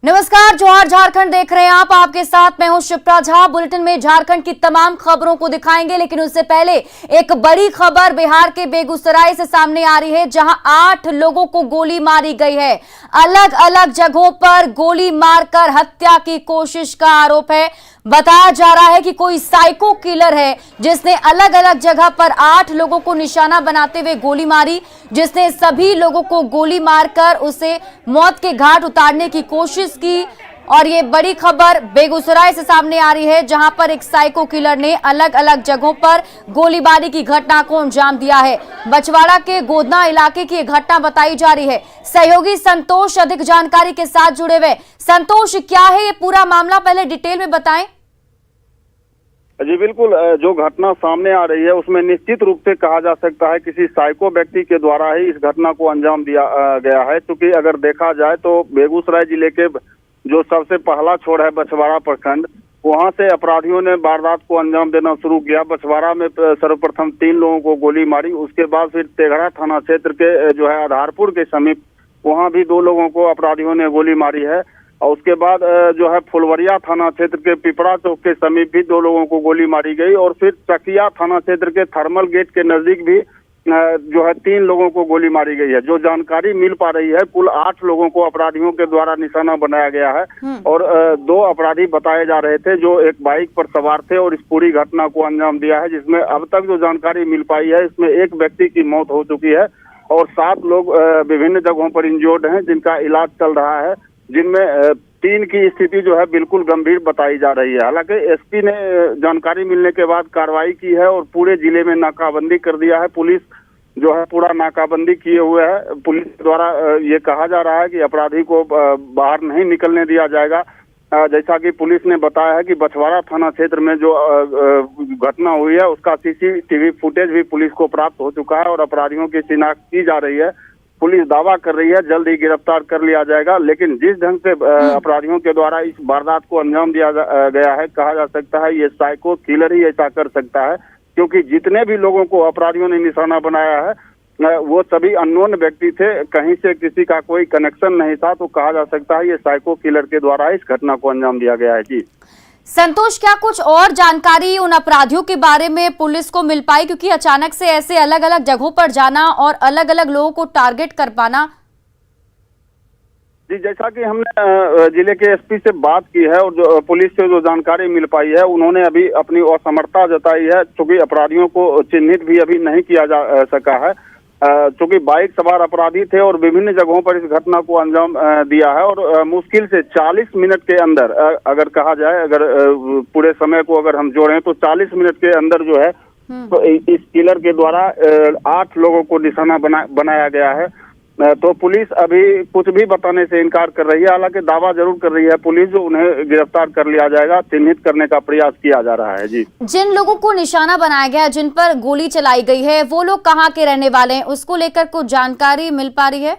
नमस्कार, जोहार झारखंड देख रहे हैं आप। आपके साथ मैं हूं शिप्रा झा। बुलेटिन में झारखंड की तमाम खबरों को दिखाएंगे, लेकिन उससे पहले एक बड़ी खबर बिहार के बेगूसराय से सामने आ रही है, जहां 8 लोगों को गोली मारी गई है। अलग अलग जगहों पर गोली मारकर हत्या की कोशिश का आरोप है। बताया जा रहा है कि कोई साइको किलर है जिसने अलग अलग जगह पर 8 लोगों को निशाना बनाते हुए गोली मारी, जिसने सभी लोगों को गोली मारकर उसे मौत के घाट उतारने की कोशिश की। और ये बड़ी खबर बेगूसराय से सामने आ रही है, जहां पर एक साइको किलर ने अलग अलग जगहों पर गोलीबारी की घटना को अंजाम दिया है। बछवाड़ा के गोदना इलाके की एक घटना बताई जा रही है। सहयोगी संतोष अधिक जानकारी के साथ जुड़े हुए। संतोष, क्या है ये पूरा मामला, पहले डिटेल में बताएं। जी बिल्कुल, जो घटना सामने आ रही है उसमें निश्चित रूप से कहा जा सकता है किसी साइको व्यक्ति के द्वारा ही इस घटना को अंजाम दिया गया है। क्योंकि अगर देखा जाए तो बेगूसराय जिले के जो सबसे पहला छोर है बछवाड़ा प्रखंड, वहां से अपराधियों ने वारदात को अंजाम देना शुरू किया। बछवाड़ा में सर्वप्रथम 3 लोगों को गोली मारी, उसके बाद फिर तेघड़ा थाना क्षेत्र के जो है आधारपुर के समीप वहां भी 2 लोगों को अपराधियों ने गोली मारी है। और उसके बाद जो है फुलवरिया थाना क्षेत्र के पिपरा चौक के समीप भी 2 लोगों को गोली मारी गई। और फिर चकिया थाना क्षेत्र के थर्मल गेट के नजदीक भी जो है 3 लोगों को गोली मारी गई है। जो जानकारी मिल पा रही है, कुल 8 लोगों को अपराधियों के द्वारा निशाना बनाया गया है। और 2 अपराधी बताए जा रहे थे जो एक बाइक पर सवार थे और इस पूरी घटना को अंजाम दिया है। जिसमें अब तक जो जानकारी मिल पाई है, इसमें एक व्यक्ति की मौत हो चुकी है और 7 लोग विभिन्न जगहों पर इंजर्ड हैं, जिनका इलाज चल रहा है, जिनमें 3 की स्थिति जो है बिल्कुल गंभीर बताई जा रही है। हालांकि एसपी ने जानकारी मिलने के बाद कार्रवाई की है और पूरे जिले में नाकाबंदी कर दिया है। पुलिस जो है पूरा नाकाबंदी किए हुए है। पुलिस द्वारा ये कहा जा रहा है कि अपराधी को बाहर नहीं निकलने दिया जाएगा। जैसा कि पुलिस ने बताया है कि बछवाड़ा थाना क्षेत्र में जो घटना हुई है उसका सीसीटीवी फुटेज भी पुलिस को प्राप्त हो चुका है और अपराधियों की शिनाख्त की जा रही है। पुलिस दावा कर रही है जल्द ही गिरफ्तार कर लिया जाएगा। लेकिन जिस ढंग से अपराधियों के द्वारा इस वारदात को अंजाम दिया गया है, कहा जा सकता है ये साइको किलर ही ऐसा कर सकता है। क्योंकि जितने भी लोगों को अपराधियों ने निशाना बनाया है वो सभी अननोन व्यक्ति थे, कहीं से किसी का कोई कनेक्शन नहीं था। तो कहा जा सकता है ये साइको किलर के द्वारा इस घटना को अंजाम दिया गया है। जी संतोष, क्या कुछ और जानकारी उन अपराधियों के बारे में पुलिस को मिल पाई? क्योंकि अचानक से ऐसे अलग अलग जगहों पर जाना और अलग अलग लोगों को टारगेट कर पाना। जी, जैसा कि हमने जिले के एसपी से बात की है और जो पुलिस से जो जानकारी मिल पाई है, उन्होंने अभी अपनी असमर्थता जताई है। चूंकि अपराधियों को चिन्हित भी अभी नहीं किया जा सका है, चूंकि बाइक सवार अपराधी थे और विभिन्न जगहों पर इस घटना को अंजाम दिया है। और मुश्किल से 40 मिनट के अंदर, अगर कहा जाए, अगर पूरे समय को अगर हम जोड़ें तो 40 मिनट के अंदर जो है तो इस किलर के द्वारा 8 लोगों को निशाना बनाया गया है। तो पुलिस अभी कुछ भी बताने से इनकार कर रही है। हालांकि दावा जरूर कर रही है पुलिस जो उन्हें गिरफ्तार कर लिया जाएगा, चिन्हित करने का प्रयास किया जा रहा है। जी, जिन लोगों को निशाना बनाया गया है, जिन पर गोली चलाई गई है, वो लोग कहाँ के रहने वाले हैं, उसको लेकर कुछ जानकारी मिल पा रही है?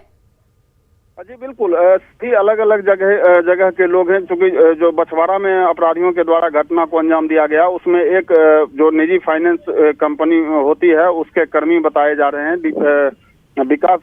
जी बिल्कुल, सभी अलग अलग जगह के लोग हैं। क्योंकि जो बछवाड़ा में अपराधियों के द्वारा घटना को अंजाम दिया गया, उसमें एक जो निजी फाइनेंस कंपनी होती है उसके कर्मी बताए जा रहे हैं। विकास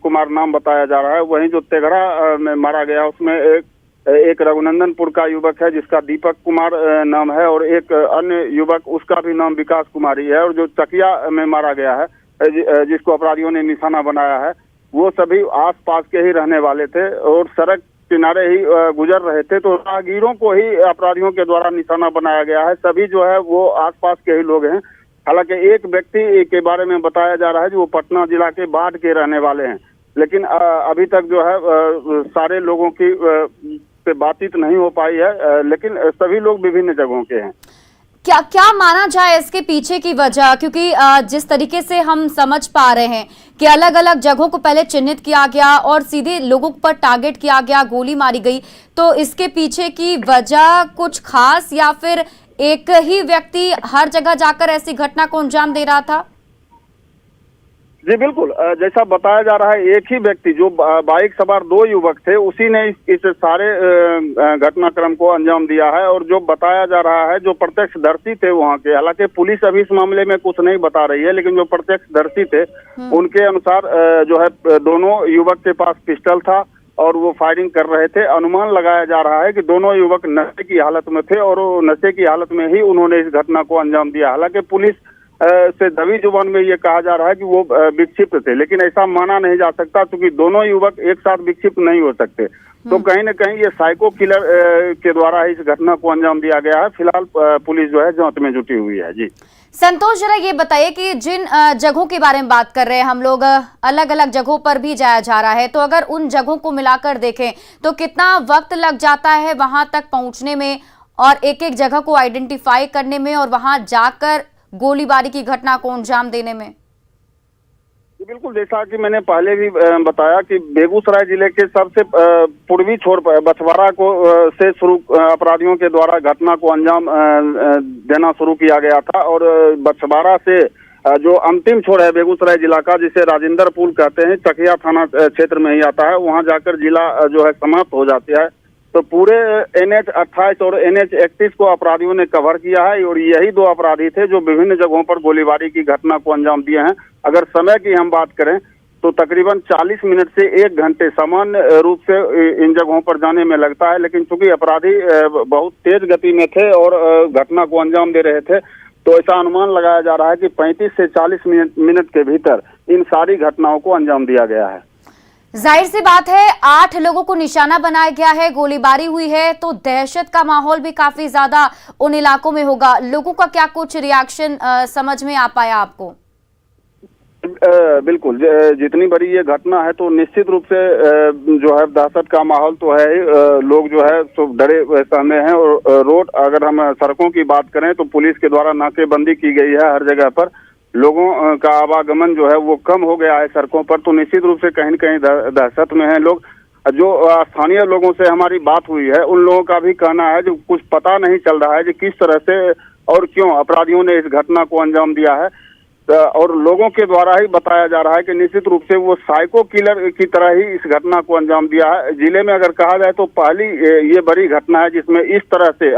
कुमार नाम बताया जा रहा है। वहीं जो तेघड़ा में मारा गया उसमें एक रघुनंदनपुर का युवक है जिसका दीपक कुमार नाम है और एक अन्य युवक उसका भी नाम विकास कुमारी है। और जो चकिया में मारा गया है जिसको अपराधियों ने निशाना बनाया है, वो सभी आसपास के ही रहने वाले थे और सड़क किनारे ही गुजर रहे थे। तो राहगीरों को ही अपराधियों के द्वारा निशाना बनाया गया है। सभी जो है वो आसपास के ही लोग हैं। हालांकि एक व्यक्ति के बारे में बताया जा रहा है जो वो पटना जिला के बाढ़ के रहने वाले हैं। लेकिन अभी तक जो है सारे लोगों की से बातचीत नहीं हो पाई है। लेकिन सभी लोग विभिन्न जगहों के हैं। क्या क्या माना जाए इसके पीछे की वजह? क्योंकि जिस तरीके से हम समझ पा रहे हैं कि अलग अलग जगहों को पहले चिन्हित किया गया और सीधे लोगों पर टारगेट किया गया, गोली मारी गई, तो इसके पीछे की वजह कुछ खास या फिर एक ही व्यक्ति हर जगह जाकर ऐसी घटना को अंजाम दे रहा था? जी बिल्कुल, जैसा बताया जा रहा है एक ही व्यक्ति जो बाइक सवार 2 युवक थे, उसी ने इस सारे घटनाक्रम को अंजाम दिया है। और जो बताया जा रहा है जो प्रत्यक्षदर्शी थे वहां के, हालांकि पुलिस अभी इस मामले में कुछ नहीं बता रही है, लेकिन जो प्रत्यक्षदर्शी थे उनके अनुसार जो है दोनों युवक के पास पिस्टल था और वो फायरिंग कर रहे थे। अनुमान लगाया जा रहा है कि दोनों युवक नशे की हालत में थे और नशे की हालत में ही उन्होंने इस घटना को अंजाम दिया। हालांकि पुलिस से दबी जुबान में ये कहा जा रहा है कि वो विक्षिप्त थे, लेकिन ऐसा माना नहीं जा सकता क्योंकि दोनों युवक एक साथ विक्षिप्त नहीं हो सकते। तो कहीं न कहीं ये साइको किलर के द्वारा इस घटना को अंजाम दिया गया है। फिलहाल पुलिस जो है जांच में जुटी हुई है। जी संतोष, जरा ये बताइए कि जिन जगहों के बारे में बात कर रहे हैं हम लोग, अलग अलग जगहों पर भी जाया जा रहा है, तो अगर उन जगहों को मिलाकर देखें तो कितना वक्त लग जाता है वहां तक पहुंचने में और एक एक जगह को आइडेंटिफाई करने में और वहां जाकर गोलीबारी की घटना को अंजाम देने में? बिल्कुल, जैसा कि मैंने पहले भी बताया कि बेगूसराय जिले के सबसे पूर्वी छोर पर बछवाड़ा को से शुरू अपराधियों के द्वारा घटना को अंजाम देना शुरू किया गया था और बछवाड़ा से जो अंतिम छोर है बेगूसराय जिला का, जिसे राजेंद्र पुल कहते हैं, चकिया थाना क्षेत्र में ही आता है, वहां जाकर जिला जो है समाप्त हो जाती है। तो पूरे NH 28 और NH 31 को अपराधियों ने कवर किया है और यही दो अपराधी थे जो विभिन्न जगहों पर गोलीबारी की घटना को अंजाम दिए हैं। अगर समय की हम बात करें तो तकरीबन 40 मिनट से 1 घंटे सामान्य रूप से इन जगहों पर जाने में लगता है, लेकिन चूंकि अपराधी बहुत तेज गति में थे और घटना को अंजाम दे रहे थे, तो ऐसा अनुमान लगाया जा रहा है कि 35 से 40 मिनट के भीतर इन सारी घटनाओं को अंजाम दिया गया है। जाहिर सी बात है 8 लोगों को निशाना बनाया गया है, गोलीबारी हुई है, तो दहशत का माहौल भी काफी ज्यादा उन इलाकों में होगा। लोगों का क्या कुछ रिएक्शन समझ में आ पाया आपको? बिल्कुल, जितनी बड़ी ये घटना है तो निश्चित रूप से जो है दहशत का माहौल तो है। लोग जो है तो डरे सहमे हैं और रोड, अगर हम सड़कों की बात करें तो पुलिस के द्वारा नाकेबंदी की गई है हर जगह पर। लोगों का आवागमन जो है वो कम हो गया है सड़कों पर, तो निश्चित रूप से कहीं न कहीं दहशत में है लोग। जो स्थानीय लोगों से हमारी बात हुई है उन लोगों का भी कहना है जो कुछ पता नहीं चल रहा है कि किस तरह से और क्यों अपराधियों ने इस घटना को अंजाम दिया है, और लोगों के द्वारा ही बताया जा रहा है कि निश्चित रूप से वो साइको किलर की तरह ही इस घटना को अंजाम दिया है। जिले में अगर कहा जाए तो पहली ये बड़ी घटना है जिसमें इस तरह से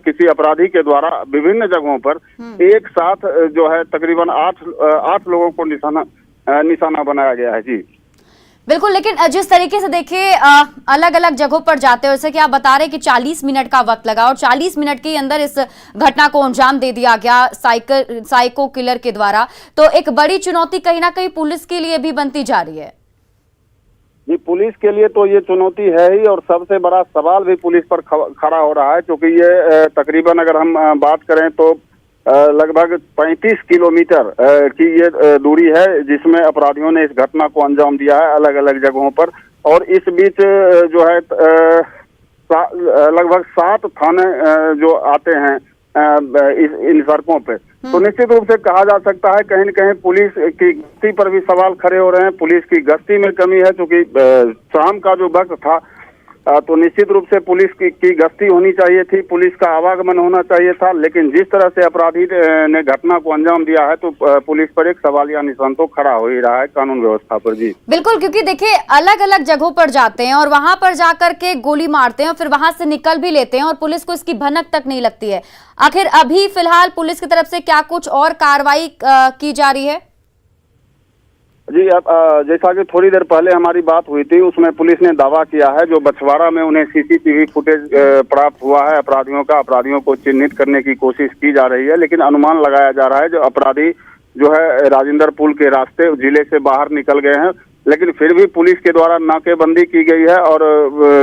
किसी अपराधी के द्वारा विभिन्न जगहों पर एक साथ जो है तकरीबन 8 लोगों को निशाना बनाया गया है। जी बिल्कुल, लेकिन जिस तरीके से देखिए अलग अलग जगहों पर जाते हो, जैसे कि आप बता रहे कि 40 मिनट का वक्त लगा और 40 मिनट के अंदर इस घटना को अंजाम दे दिया गया साइको किलर के द्वारा, तो एक बड़ी चुनौती कहीं ना कहीं पुलिस के लिए भी बनती जा रही है। जी, पुलिस के लिए तो ये चुनौती है ही, और सबसे बड़ा सवाल भी पुलिस पर खड़ा हो रहा है क्योंकि ये तकरीबन अगर हम बात करें तो लगभग 35 किलोमीटर की ये दूरी है जिसमें अपराधियों ने इस घटना को अंजाम दिया है अलग अलग जगहों पर। और इस बीच जो है लगभग 7 थाने जो आते हैं इन सड़कों पे, तो निश्चित रूप से कहा जा सकता है कहीं न कहीं पुलिस की गश्ती पर भी सवाल खड़े हो रहे हैं। पुलिस की गश्ती में कमी है क्योंकि शाम का जो वक्त था तो निश्चित रूप से पुलिस की गश्ती होनी चाहिए थी, पुलिस का आवागमन होना चाहिए था, लेकिन जिस तरह से अपराधी ने घटना को अंजाम दिया है तो पुलिस पर एक सवालिया निशान तो खड़ा हो ही रहा है कानून व्यवस्था पर। जी बिल्कुल, क्योंकि देखिए अलग अलग जगहों पर जाते हैं और वहां पर जाकर के गोली मारते हैं और फिर वहां से निकल भी लेते हैं और पुलिस को इसकी भनक तक नहीं लगती है। आखिर अभी फिलहाल पुलिस की तरफ से क्या कुछ और कार्रवाई की जा रही है? जी, अब जैसा कि थोड़ी देर पहले हमारी बात हुई थी उसमें पुलिस ने दावा किया है जो बछवाड़ा में उन्हें CCTV फुटेज प्राप्त हुआ है अपराधियों को चिन्हित करने की कोशिश की जा रही है, लेकिन अनुमान लगाया जा रहा है जो अपराधी जो है राजेंद्र पुल के रास्ते जिले से बाहर निकल गए हैं, लेकिन फिर भी पुलिस के द्वारा नाकेबंदी की गई है और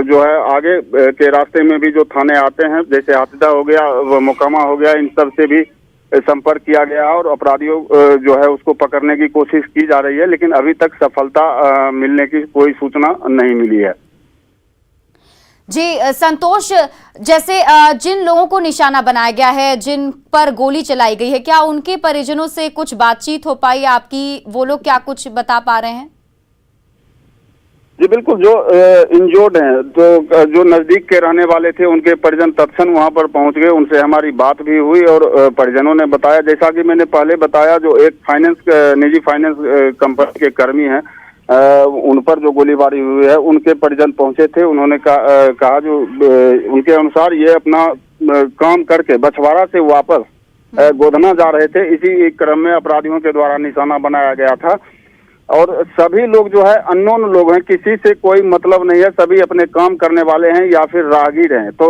जो है आगे के रास्ते में भी जो थाने आते हैं जैसे हातिदा हो गया, मोकामा हो गया, इन सब से भी संपर्क किया गया और अपराधियों जो है उसको पकड़ने की कोशिश की जा रही है, लेकिन अभी तक सफलता मिलने की कोई सूचना नहीं मिली है। जी संतोष, जैसे जिन लोगों को निशाना बनाया गया है, जिन पर गोली चलाई गई है, क्या उनके परिजनों से कुछ बातचीत हो पाई आपकी? वो लोग क्या कुछ बता पा रहे हैं? जी बिल्कुल, जो इंजोर्ड हैं तो जो नजदीक के रहने वाले थे उनके परिजन तत्क्षण वहां पर पहुंच गए, उनसे हमारी बात भी हुई और परिजनों ने बताया, जैसा कि मैंने पहले बताया, जो एक निजी फाइनेंस कंपनी के कर्मी हैं उन पर जो गोलीबारी हुई है उनके परिजन पहुंचे थे। उन्होंने कहा जो उनके अनुसार ये अपना काम करके बछवाड़ा से वापस गोधना जा रहे थे, इसी क्रम में अपराधियों के द्वारा निशाना बनाया गया था और सभी लोग जो है अननोन लोग हैं, किसी से कोई मतलब नहीं है, सभी अपने काम करने वाले हैं या फिर राहगीर हैं। तो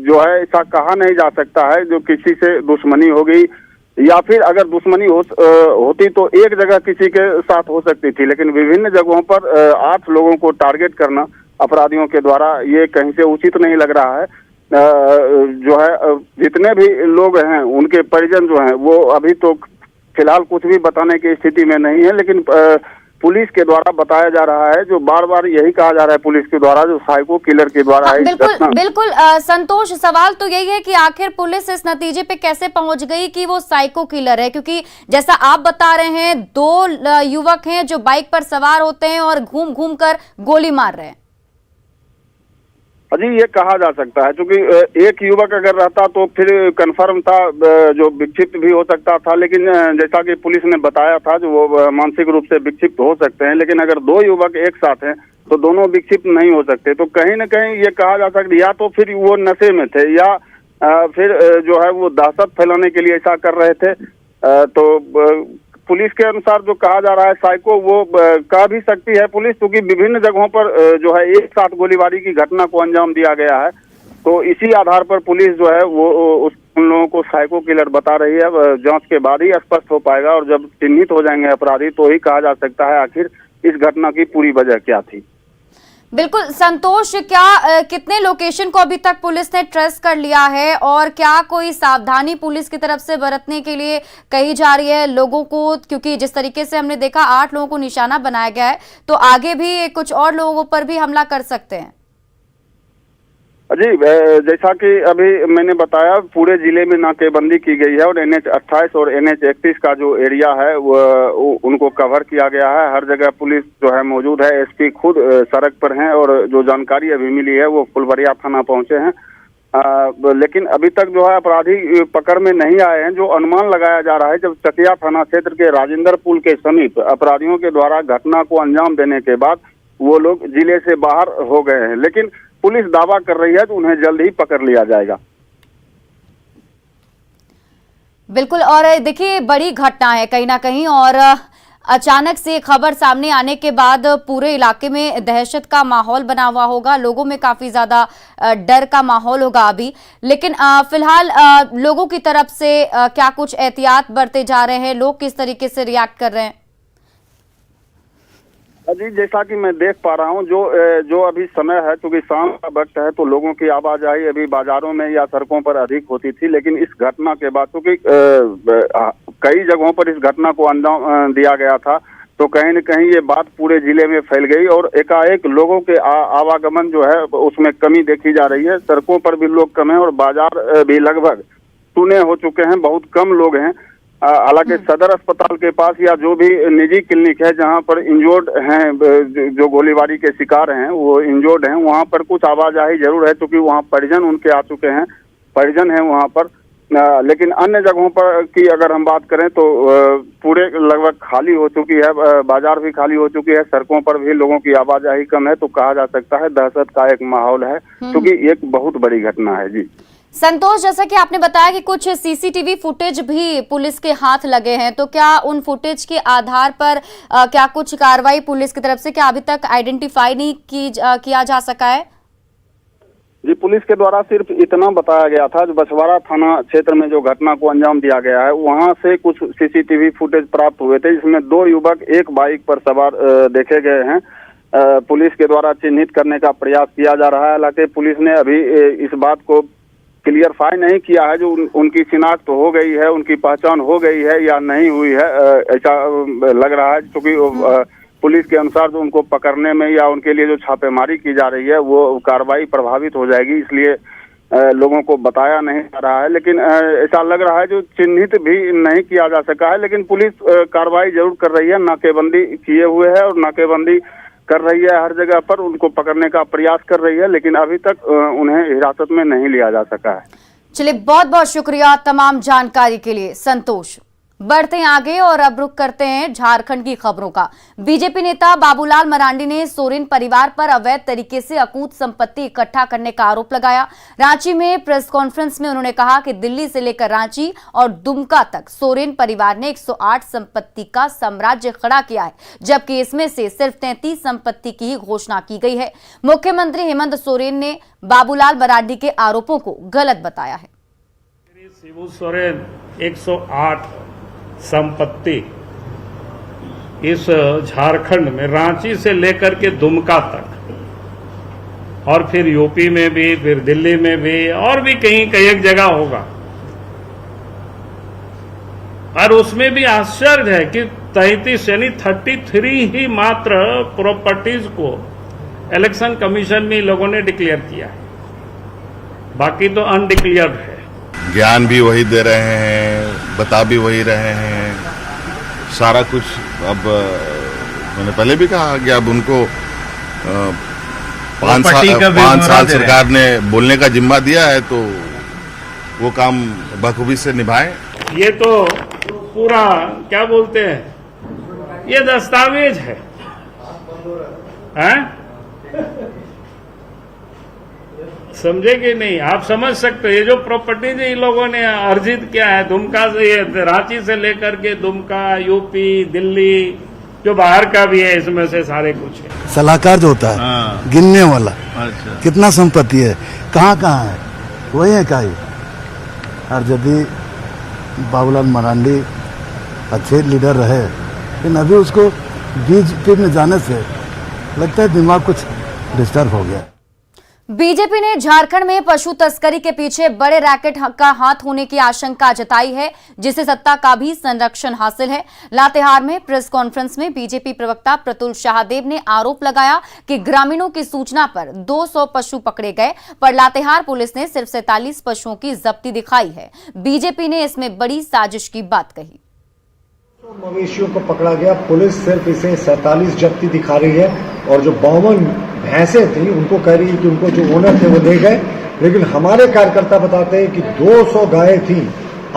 जो है ऐसा कहा नहीं जा सकता है जो किसी से दुश्मनी हो गई, या फिर अगर दुश्मनी होती तो एक जगह किसी के साथ हो सकती थी, लेकिन विभिन्न जगहों पर 8 लोगों को टारगेट करना अपराधियों के द्वारा ये कहीं से उचित नहीं लग रहा है। जो है जितने भी लोग हैं उनके परिजन जो हैं वो अभी तो फिलहाल कुछ भी बताने की स्थिति में नहीं है, लेकिन पुलिस के द्वारा बताया जा रहा है, जो बार बार यही कहा जा रहा है पुलिस के द्वारा, जो साइको किलर के द्वारा है। बिल्कुल संतोष, सवाल तो यही है कि आखिर पुलिस इस नतीजे पे कैसे पहुंच गई कि वो साइको किलर है, क्योंकि जैसा आप बता रहे हैं 2 युवक हैं जो बाइक पर सवार होते हैं और घूम घूम कर गोली मार रहे हैं। जी, ये कहा जा सकता है, क्योंकि एक युवक अगर रहता तो फिर कंफर्म था, जो विक्षिप्त भी हो सकता था, लेकिन जैसा कि पुलिस ने बताया था जो वो मानसिक रूप से विक्षिप्त हो सकते हैं, लेकिन अगर 2 युवक एक साथ हैं तो दोनों विक्षिप्त नहीं हो सकते। तो कहीं न कहीं ये कहा जा सकता है या तो फिर वो नशे में थे या फिर जो है वो दहशत फैलाने के लिए ऐसा कर रहे थे। तो पुलिस के अनुसार जो कहा जा रहा है साइको, वो कह भी सकती है पुलिस, क्योंकि विभिन्न जगहों पर जो है एक साथ गोलीबारी की घटना को अंजाम दिया गया है। तो इसी आधार पर पुलिस जो है वो उन लोगों को साइको किलर बता रही है। जांच के बाद ही स्पष्ट हो पाएगा, और जब चिन्हित हो जाएंगे अपराधी तो ही कहा जा सकता है आखिर इस घटना की पूरी वजह क्या थी। बिल्कुल संतोष, क्या कितने लोकेशन को अभी तक पुलिस ने ट्रेस कर लिया है, और क्या कोई सावधानी पुलिस की तरफ से बरतने के लिए कही जा रही है लोगों को, क्योंकि जिस तरीके से हमने देखा 8 लोगों को निशाना बनाया गया है, तो आगे भी कुछ और लोगों पर भी हमला कर सकते हैं? जी, जैसा कि अभी मैंने बताया पूरे जिले में नाकेबंदी की गई है, और NH 28 और NH 31 का जो एरिया है वो उनको कवर किया गया है। हर जगह पुलिस जो है मौजूद है, SP खुद सड़क पर हैं, और जो जानकारी अभी मिली है वो फुलबरिया थाना पहुंचे हैं। लेकिन अभी तक जो है अपराधी पकड़ में नहीं आए हैं। जो अनुमान लगाया जा रहा है, जब चकिया थाना क्षेत्र के राजेंद्र पुल के समीप अपराधियों के द्वारा घटना को अंजाम देने के बाद वो लोग जिले से बाहर हो गए हैं, लेकिन पुलिस दावा कर रही है कि उन्हें जल्द ही पकड़ लिया जाएगा। बिल्कुल, और देखिए बड़ी घटना है कहीं ना कहीं, और अचानक से खबर सामने आने के बाद पूरे इलाके में दहशत का माहौल बना हुआ होगा, लोगों में काफी ज्यादा डर का माहौल होगा अभी। लेकिन फिलहाल लोगों की तरफ से क्या कुछ एहतियात बरते जा रहे हैं, लोग किस तरीके से रिएक्ट कर रहे हैं? जी, जैसा कि मैं देख पा रहा हूँ, जो अभी समय है, क्योंकि शाम का वक्त है, तो लोगों की आवाजाही अभी बाजारों में या सड़कों पर अधिक होती थी, लेकिन इस घटना के बाद क्योंकि कई जगहों पर इस घटना को अंजाम दिया गया था, तो कहीं न कहीं ये बात पूरे जिले में फैल गई, और एकाएक लोगों के आवागमन जो है उसमें कमी देखी जा रही है। सड़कों पर भी लोग कम हैं, और बाजार भी लगभग सुने हो चुके हैं, बहुत कम लोग हैं। हालांकि सदर अस्पताल के पास या जो भी निजी क्लिनिक है जहां पर इंजोर्ड हैं, जो गोलीबारी के शिकार हैं वो इंजोर्ड हैं, वहां पर कुछ आवाजाही जरूर है, क्योंकि वहां परिजन उनके आ चुके हैं, परिजन हैं वहां पर। लेकिन अन्य जगहों पर की अगर हम बात करें तो पूरे लगभग खाली हो चुकी है, बाजार भी खाली हो चुकी है, सड़कों पर भी लोगों की आवाजाही कम है। तो कहा जा सकता है दहशत का एक माहौल है, क्योंकि एक बहुत बड़ी घटना है। जी संतोष, जैसा कि आपने बताया कि कुछ CCTV फुटेज भी पुलिस के हाथ लगे हैं, तो क्या उन फुटेज के आधार पर क्या कुछ कार्रवाई पुलिस की तरफ से क्या अभी तक आइडेंटिफाई नहीं किया जा सका है? जी, पुलिस के द्वारा सिर्फ इतना बताया गया था, जो बछवाड़ा थाना क्षेत्र में जो घटना को अंजाम दिया गया है वहां से कुछ CCTV फुटेज प्राप्त हुए थे, जिसमें 2 युवक एक बाइक पर सवार देखे गए हैं। पुलिस के द्वारा चिन्हित करने का प्रयास किया जा रहा है। हालांकि पुलिस ने अभी इस बात को क्लियरफाई नहीं किया है जो उनकी शिनाख्त तो हो गई है, उनकी पहचान हो गई है या नहीं हुई है, ऐसा लग रहा है, क्योंकि पुलिस के अनुसार जो उनको पकड़ने में या उनके लिए जो छापेमारी की जा रही है वो कार्रवाई प्रभावित हो जाएगी, इसलिए लोगों को बताया नहीं जा रहा है। लेकिन ऐसा लग रहा है जो चिन्हित भी नहीं किया जा सका है, लेकिन पुलिस कार्रवाई जरूर कर रही है, नाकेबंदी किए हुए है और नाकेबंदी कर रही है, हर जगह पर उनको पकड़ने का प्रयास कर रही है, लेकिन अभी तक उन्हें हिरासत में नहीं लिया जा सका है। चलिए, बहुत बहुत शुक्रिया तमाम जानकारी के लिए संतोष। बढ़ते हैं आगे और अब रुख करते हैं झारखंड की खबरों का। बीजेपी नेता बाबूलाल मरांडी ने सोरेन परिवार पर अवैध तरीके से अकूत संपत्ति इकट्ठा करने का आरोप लगाया। रांची में प्रेस कॉन्फ्रेंस में उन्होंने कहा कि दिल्ली से लेकर रांची और दुमका तक सोरेन परिवार ने 108 संपत्ति का साम्राज्य खड़ा किया है, जबकि इसमें से सिर्फ 33 संपत्ति की ही घोषणा की गई है। मुख्यमंत्री हेमंत सोरेन ने बाबूलाल मरांडी के आरोपों को गलत बताया है। शिबू सोरेन 108 संपत्ति इस झारखंड में रांची से लेकर के दुमका तक और फिर यूपी में भी, फिर दिल्ली में भी और भी कहीं कई एक जगह होगा। और उसमें भी आश्चर्य है कि 33 यानी 33 ही मात्र प्रॉपर्टीज को इलेक्शन कमीशन में लोगों ने डिक्लेयर किया है, बाकी तो अनडिक्लेयर्ड है। ज्ञान भी वही दे रहे हैं, बता भी वही रहे हैं, सारा कुछ। अब मैंने पहले भी कहा कि अब उनको 5 साल सरकार ने बोलने का जिम्मा दिया है, तो वो काम बखूबी से निभाएं। ये तो पूरा क्या बोलते हैं, ये दस्तावेज है, हैं? समझे कि नहीं? आप समझ सकते हो ये जो प्रॉपर्टीज इन लोगों ने अर्जित किया है दुमका से, ये रांची से लेकर के दुमका, यूपी, दिल्ली, जो बाहर का भी है, इसमें से सारे कुछ है। सलाहकार जो होता है गिनने वाला, अच्छा, कितना संपत्ति है, कहाँ कहाँ है, वही है का ही। और यदि बाबूलाल मरांडी अच्छे लीडर रहे, लेकिन अभी उसको बीजेपी में जाने से लगता है दिमाग कुछ डिस्टर्ब हो गया। बीजेपी ने झारखंड में पशु तस्करी के पीछे बड़े रैकेट का हाथ होने की आशंका जताई है, जिसे सत्ता का भी संरक्षण हासिल है। लातेहार में प्रेस कॉन्फ्रेंस में बीजेपी प्रवक्ता प्रतुल शाहदेव ने आरोप लगाया कि ग्रामीणों की सूचना पर 200 पशु पकड़े गए, पर लातेहार पुलिस ने सिर्फ 47 पशुओं की जब्ती दिखाई है। बीजेपी ने इसमें बड़ी साजिश की बात कही। मवेशियों को पकड़ा गया, पुलिस सिर्फ इसे 47 जब्ती दिखा रही है, और जो 52 भैंसें थी उनको कह रही है कि उनको जो ओनर थे वो ले गए। लेकिन हमारे कार्यकर्ता बताते हैं कि 200 गायें थी,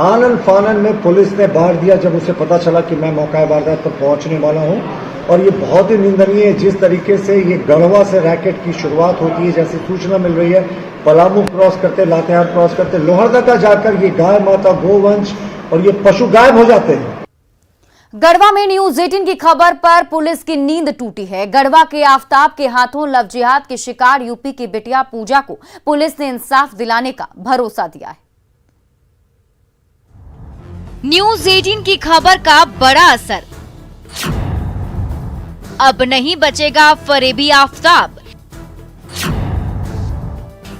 आनन फानन में पुलिस ने बांट दिया जब उसे पता चला कि मैं मौका वारदात पर पहुंचने वाला हूं। और ये बहुत ही निंदनीय है जिस तरीके से ये गढ़वा से रैकेट की शुरुआत होती है, जैसी सूचना मिल रही है, पलामू क्रॉस करते, लातेहार क्रॉस करते, लोहरदगा जाकर ये गाय माता गोवंश और ये पशु गायब हो जाते हैं। गढ़वा में न्यूज 18 की खबर पर पुलिस की नींद टूटी है। गढ़वा के आफताब के हाथों लव जिहाद के शिकार यूपी की बिटिया पूजा को पुलिस ने इंसाफ दिलाने का भरोसा दिया है। न्यूज 18 की खबर का बड़ा असर। अब नहीं बचेगा फरेबी आफताब।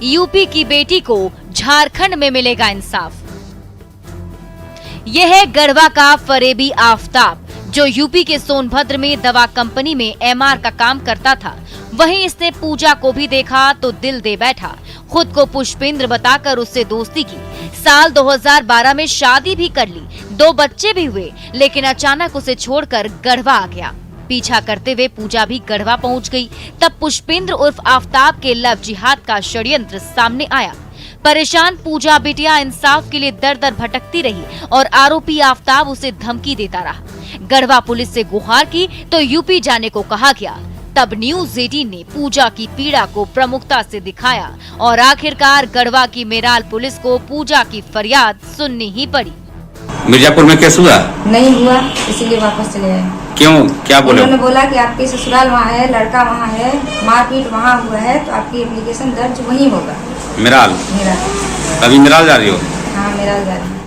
यूपी की बेटी को झारखंड में मिलेगा इंसाफ। यह है गढ़वा का फरेबी आफताब, जो यूपी के सोनभद्र में दवा कंपनी में एमआर का काम करता था। वहीं इसने पूजा को भी देखा तो दिल दे बैठा। खुद को पुष्पेंद्र बताकर उससे दोस्ती की। साल 2012 में शादी भी कर ली, 2 बच्चे भी हुए, लेकिन अचानक उसे छोड़कर गढ़वा आ गया। पीछा करते हुए पूजा भी गढ़वा पहुंच गई। तब पुष्पेंद्र उर्फ आफताब के लव जिहाद का षड्यंत्र सामने आया। परेशान पूजा बिटिया इंसाफ के लिए दर दर भटकती रही और आरोपी आफताब उसे धमकी देता रहा। गढ़वा पुलिस से गुहार की तो यूपी जाने को कहा गया। तब न्यूज 18 ने पूजा की पीड़ा को प्रमुखता से दिखाया और आखिरकार गढ़वा की मेराल पुलिस को पूजा की फरियाद सुननी ही पड़ी। मिर्जापुर में केस हुआ? नहीं हुआ, इसीलिए वापस चले आए। क्यों, क्या बोले? उन्होंने बोला कि आपके ससुराल वहाँ है, लड़का वहाँ है, मारपीट वहाँ हुआ है, तो आपकी एप्लीकेशन दर्ज वहीं होगा। मेराल? अभी मेराल जा रही हो? हाँ, मेराल जा रही हूँ।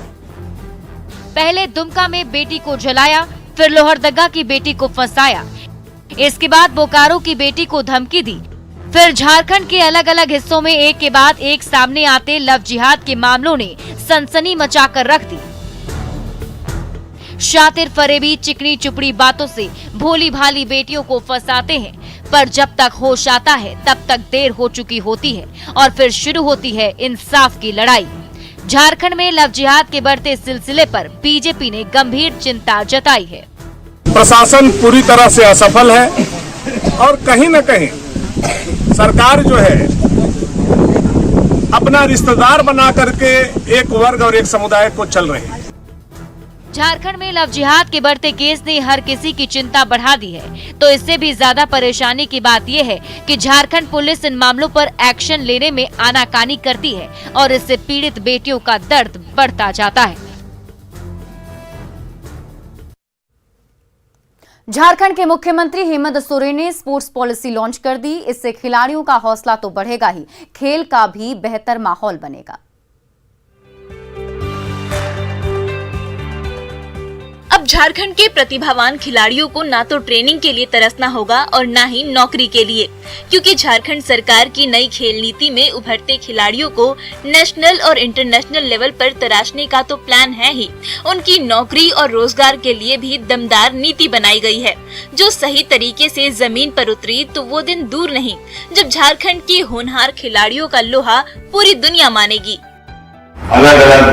पहले दुमका में बेटी को जलाया, फिर लोहरदगा की बेटी को फंसाया, इसके बाद बोकारो की बेटी को धमकी दी, फिर झारखंड के अलग अलग हिस्सों में एक के बाद एक सामने आते लव जिहाद के मामलों ने सनसनी मचाकर रख दी। शातिर फरेबी चिकनी चुपड़ी बातों से भोली भाली बेटियों को फंसाते हैं, पर जब तक होश आता है तब तक देर हो चुकी होती है और फिर शुरू होती है इंसाफ की लड़ाई। झारखंड में लव जिहाद के बढ़ते सिलसिले पर बीजेपी ने गंभीर चिंता जताई है। प्रशासन पूरी तरह से असफल है और कहीं न कहीं सरकार जो है अपना रिश्तेदार बना करके एक वर्ग और एक समुदाय को चल रही है। झारखंड में लव जिहाद के बढ़ते केस ने हर किसी की चिंता बढ़ा दी है। तो इससे भी ज्यादा परेशानी की बात यह है कि झारखंड पुलिस इन मामलों पर एक्शन लेने में आनाकानी करती है और इससे पीड़ित बेटियों का दर्द बढ़ता जाता है। झारखंड के मुख्यमंत्री हेमंत सोरेन ने स्पोर्ट्स पॉलिसी लॉन्च कर दी। इससे खिलाड़ियों का हौसला तो बढ़ेगा ही, खेल का भी बेहतर माहौल बनेगा। अब झारखंड के प्रतिभावान खिलाड़ियों को ना तो ट्रेनिंग के लिए तरसना होगा और ना ही नौकरी के लिए, क्योंकि झारखंड सरकार की नई खेल नीति में उभरते खिलाड़ियों को नेशनल और इंटरनेशनल लेवल पर तराशने का तो प्लान है ही, उनकी नौकरी और रोजगार के लिए भी दमदार नीति बनाई गई है, जो सही तरीके से जमीन पर उतरी तो वो दिन दूर नहीं जब झारखंड के होनहार खिलाड़ियों का लोहा पूरी दुनिया मानेगी। अलग अलग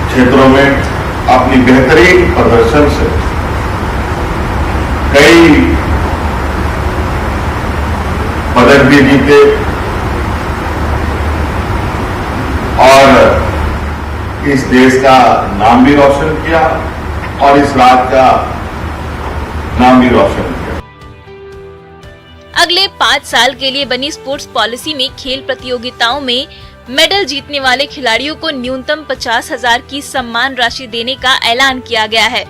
क्षेत्रों में अपनी बेहतरीन प्रदर्शन से कई पदक भी जीते और इस देश का नाम भी रोशन किया और इस राज्य का नाम भी रोशन किया। अगले 5 साल के लिए बनी स्पोर्ट्स पॉलिसी में खेल प्रतियोगिताओं में मेडल जीतने वाले खिलाड़ियों को न्यूनतम 50,000 की सम्मान राशि देने का ऐलान किया गया है।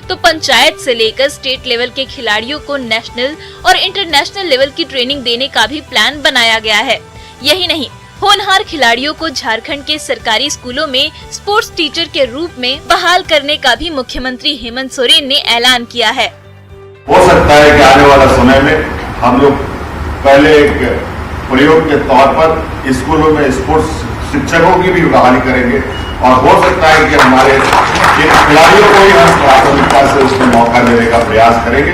तो पंचायत से लेकर स्टेट लेवल के खिलाड़ियों को नेशनल और इंटरनेशनल लेवल की ट्रेनिंग देने का भी प्लान बनाया गया है। यही नहीं, होनहार खिलाड़ियों को झारखंड के सरकारी स्कूलों में स्पोर्ट्स टीचर के रूप में बहाल करने का भी मुख्यमंत्री हेमंत सोरेन ने ऐलान किया है। हो सकता है कि आने वाला समय में हम लोग पहले एक प्रयोग के तौर पर स्कूलों में स्पोर्ट्स शिक्षकों की भी बहाली करेंगे और हो सकता है कि हमारे खिलाड़ियों को ही हम प्राथमिकता से उसमें मौका देने का प्रयास करेंगे।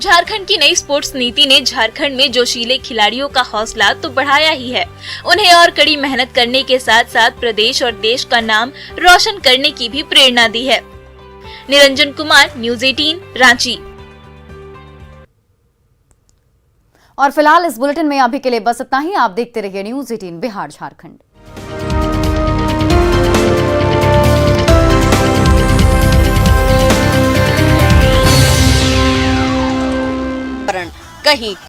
झारखंड की नई स्पोर्ट्स नीति ने झारखंड में जोशीले खिलाड़ियों का हौसला तो बढ़ाया ही है, उन्हें और कड़ी मेहनत करने के साथ साथ प्रदेश और देश का नाम रोशन करने की भी प्रेरणा दी है। निरंजन कुमार, न्यूज़ 18, रांची। और फिलहाल इस बुलेटिन में अभी के लिए बस इतना ही। आप देखते रहिए न्यूज़ 18 बिहार झारखंड। कहीं